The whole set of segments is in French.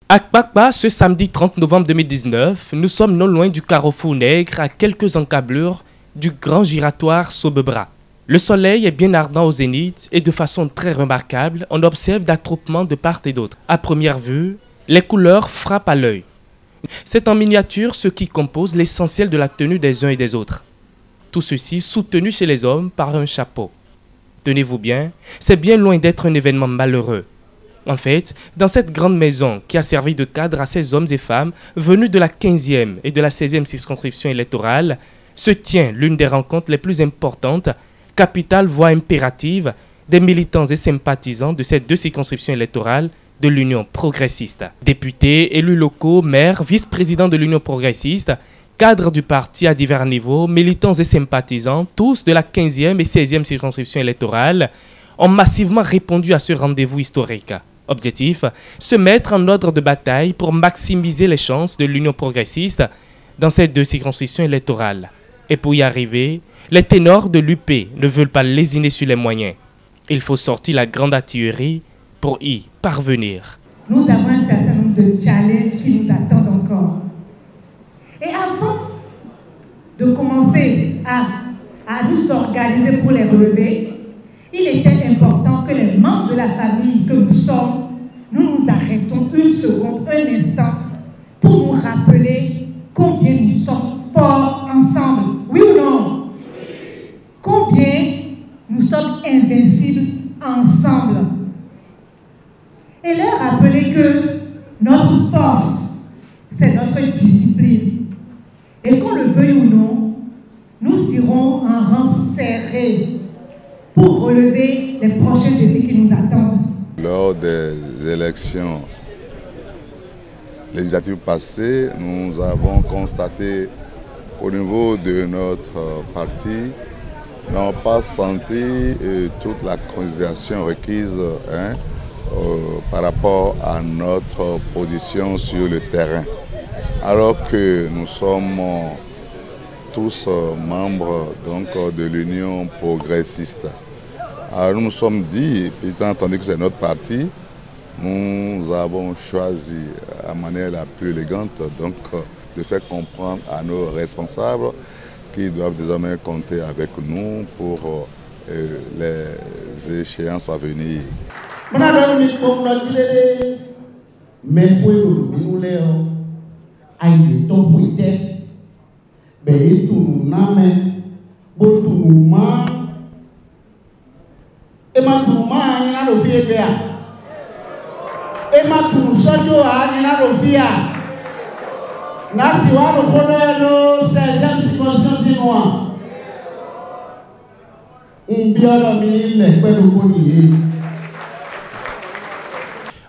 À Kpakpa, ce samedi 30 novembre 2019, nous sommes non loin du carrefour Nègre, à quelques encablures du grand giratoire Sobebra. Le soleil est bien ardent au zénith et de façon très remarquable, on observe d'attroupements de part et d'autre. À première vue, les couleurs frappent à l'œil. C'est en miniature ce qui compose l'essentiel de la tenue des uns et des autres. Tout ceci soutenu chez les hommes par un chapeau. Tenez-vous bien, c'est bien loin d'être un événement malheureux. En fait, dans cette grande maison qui a servi de cadre à ces hommes et femmes venus de la 15e et de la 16e circonscription électorale, se tient l'une des rencontres les plus importantes, capitale voire impérative, des militants et sympathisants de ces deux circonscriptions électorales de l'Union progressiste. Députés, élus locaux, maires, vice-présidents de l'Union progressiste, cadres du parti à divers niveaux, militants et sympathisants, tous de la 15e et 16e circonscription électorale, ont massivement répondu à ce rendez-vous historique. Objectif, se mettre en ordre de bataille pour maximiser les chances de l'Union progressiste dans ces deux circonscriptions électorales. Et pour y arriver, les ténors de l'UP ne veulent pas lésiner sur les moyens. Il faut sortir la grande artillerie pour y parvenir. Nous avons un certain nombre de challenges qui nous attendent encore. Et avant de commencer à nous organiser pour les relever, il était important que les membres de la famille que nous sommes, nous nous arrêtons une seconde, un instant, pour nous rappeler combien nous sommes forts ensemble. Oui ou non? Oui. Combien nous sommes invincibles ensemble. Et leur rappeler que notre force, c'est notre discipline. Et qu'on le veuille ou non, nous irons en rang serré pour relever les prochains défis qui nous attendent. Lors des élections législatives passées, nous avons constaté qu'au niveau de notre parti, nous n'avons pas senti toute la considération requise par rapport à notre position sur le terrain. Alors que nous sommes tous membres donc, de l'Union progressiste. Alors nous nous sommes dit, étant entendu que c'est notre parti, nous avons choisi la manière la plus élégante donc, de faire comprendre à nos responsables qui doivent désormais compter avec nous pour les échéances à venir.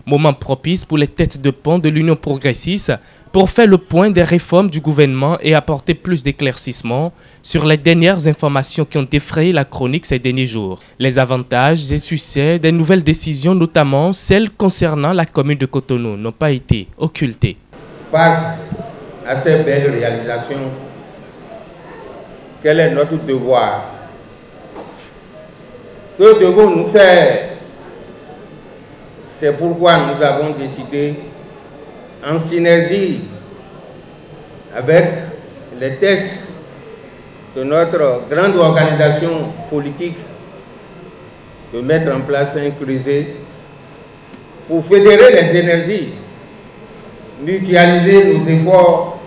Moment propice pour les têtes de pont de l'Union progressiste pour faire le point des réformes du gouvernement et apporter plus d'éclaircissements sur les dernières informations qui ont défrayé la chronique ces derniers jours. Les avantages et succès des nouvelles décisions, notamment celles concernant la commune de Cotonou, n'ont pas été occultés. Face à ces belles réalisations, quel est notre devoir? Que devons-nous faire? C'est pourquoi nous avons décidé, en synergie avec les tests de notre grande organisation politique, de mettre en place un creuset pour fédérer les énergies, mutualiser nos efforts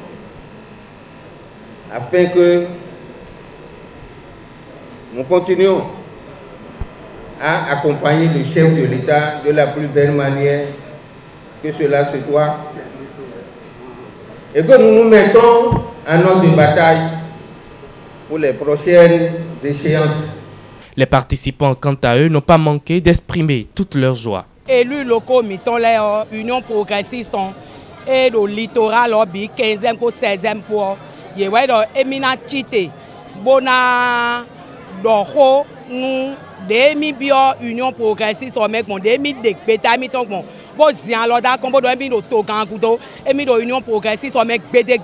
afin que nous continuions à accompagner le chef de l'État de la plus belle manière que cela se doit et que nous nous mettons en ordre de bataille pour les prochaines échéances. Les participants, quant à eux, n'ont pas manqué d'exprimer toute leur joie. Élus locaux, mettons l'Union progressiste et le littoral, 15e ou 16e pour y avoir éminent chité, bona d'oro, nous, des bio Union progressiste, on met mon demi de bétail, bon, si alors d'accord, on doit mettre le togan couteau, et mis l'Union progressiste, on met bédé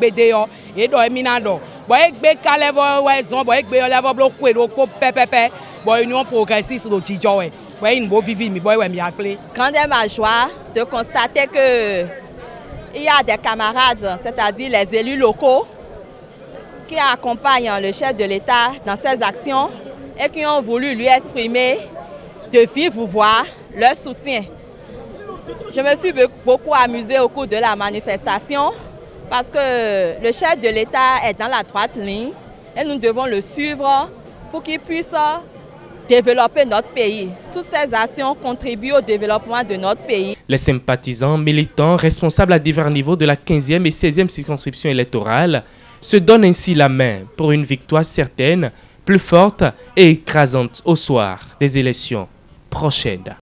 et doit éminent. Bon, avec Calais, ouais, zon, bon, avec Béolève, bloqué, le coup, pépé, bon, Union progressiste, le Tijoué. Ouais, une bonne vie, mais ouais, m'y appelé. Grande est ma joie de constater que il y a des camarades, c'est-à-dire les élus locaux, qui accompagnent le chef de l'État dans ses actions et qui ont voulu lui exprimer de vive voix leur soutien. Je me suis beaucoup amusée au cours de la manifestation parce que le chef de l'État est dans la droite ligne et nous devons le suivre pour qu'il puisse développer notre pays. Toutes ces actions contribuent au développement de notre pays. Les sympathisants, militants, responsables à divers niveaux de la 15e et 16e circonscription électorale se donnent ainsi la main pour une victoire certaine, plus forte et écrasante au soir des élections prochaines.